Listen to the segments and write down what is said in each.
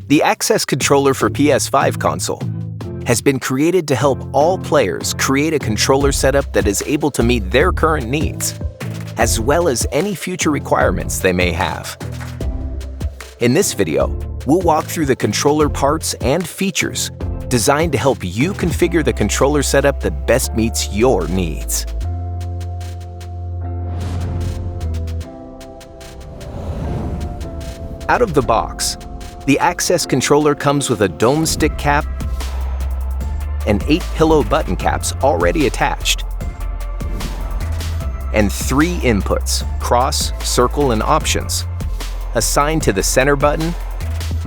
The access controller for PS5 console has been created to help all players create a controller setup that is able to meet their current needs, as well as any future requirements they may have. In this video, we'll walk through the controller parts and features designed to help you configure the controller setup that best meets your needs. Out of the box, the access controller comes with a dome stick cap and 8 pillow button caps already attached, and 3 inputs, cross, circle, and options, assigned to the center button,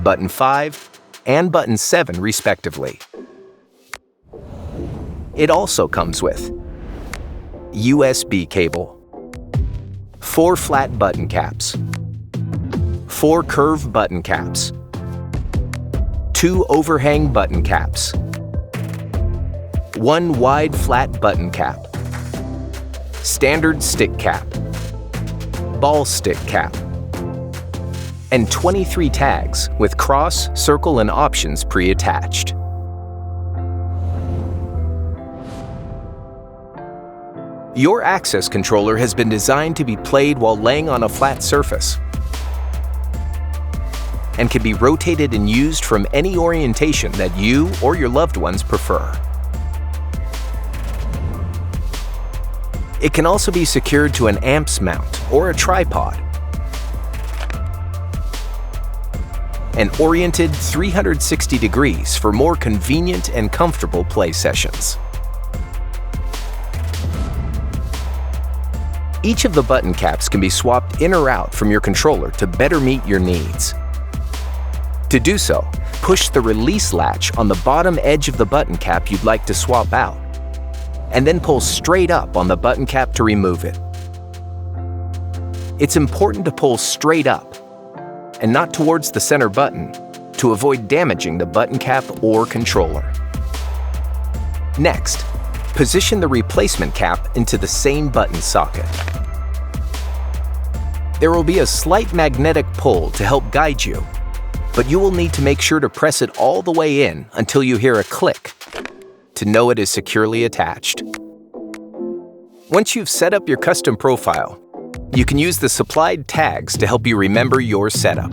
button 5, and button 7 respectively. It also comes with USB cable, 4 flat button caps, 4 curved button caps, 2 overhang button caps, 1 wide flat button cap, standard stick cap, ball stick cap, and 23 tags with cross, circle, and options pre-attached. Your access controller has been designed to be played while laying on a flat surface and can be rotated and used from any orientation that you or your loved ones prefer. It can also be secured to an amps mount or a tripod and oriented 360 degrees for more convenient and comfortable play sessions. Each of the button caps can be swapped in or out from your controller to better meet your needs. To do so, push the release latch on the bottom edge of the button cap you'd like to swap out, and then pull straight up on the button cap to remove it. It's important to pull straight up and not towards the center button to avoid damaging the button cap or controller. Next, position the replacement cap into the same button socket. There will be a slight magnetic pull to help guide you, but you will need to make sure to press it all the way in until you hear a click to know it is securely attached. Once you've set up your custom profile, you can use the supplied tags to help you remember your setup.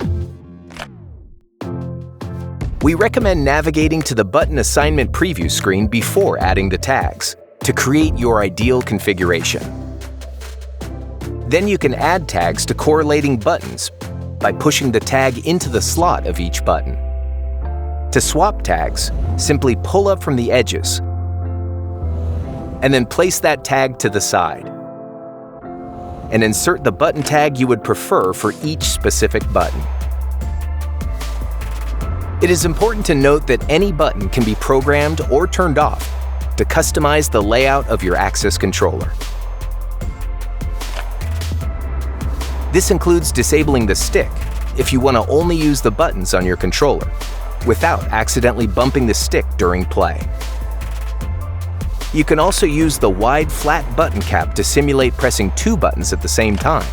We recommend navigating to the button assignment preview screen before adding the tags to create your ideal configuration. Then you can add tags to correlating buttons by pushing the tag into the slot of each button. To swap tags, simply pull up from the edges and then place that tag to the side and insert the button tag you would prefer for each specific button. It is important to note that any button can be programmed or turned off to customize the layout of your access controller. This includes disabling the stick if you want to only use the buttons on your controller, without accidentally bumping the stick during play. You can also use the wide flat button cap to simulate pressing 2 buttons at the same time,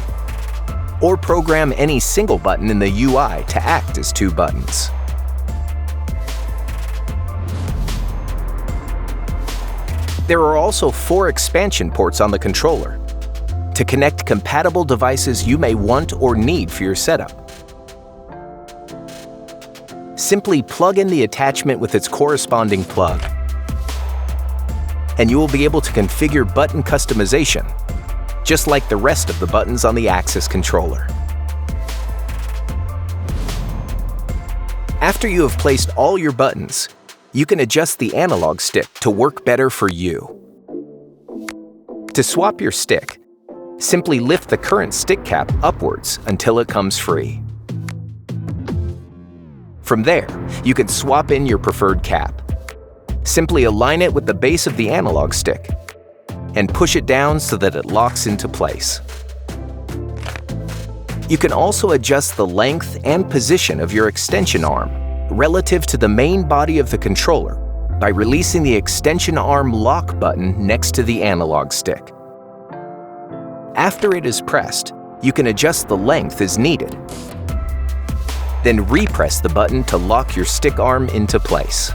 or program any single button in the UI to act as 2 buttons. There are also 4 expansion ports on the controller to connect compatible devices you may want or need for your setup. Simply plug in the attachment with its corresponding plug, and you will be able to configure button customization, just like the rest of the buttons on the access controller. After you have placed all your buttons, you can adjust the analog stick to work better for you. To swap your stick, simply lift the current stick cap upwards until it comes free. From there, you can swap in your preferred cap. Simply align it with the base of the analog stick and push it down so that it locks into place. You can also adjust the length and position of your extension arm relative to the main body of the controller by releasing the extension arm lock button next to the analog stick. After it is pressed, you can adjust the length as needed. Then repress the button to lock your stick arm into place.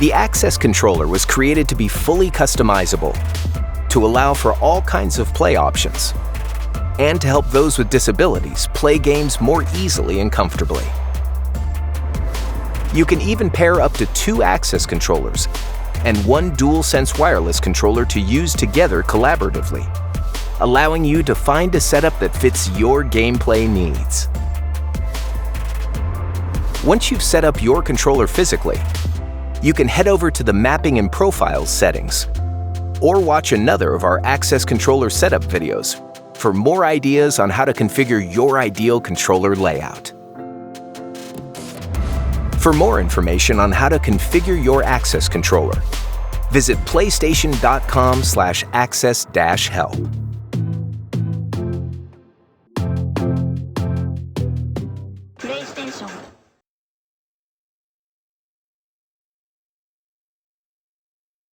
The Access controller was created to be fully customizable, to allow for all kinds of play options, and to help those with disabilities play games more easily and comfortably. You can even pair up to 2 Access controllers and 1 DualSense wireless controller to use together collaboratively, allowing you to find a setup that fits your gameplay needs. Once you've set up your controller physically, you can head over to the Mapping and Profiles settings, or watch another of our Access controller setup videos for more ideas on how to configure your ideal controller layout. For more information on how to configure your Access controller, visit playstation.com/access-help. PlayStation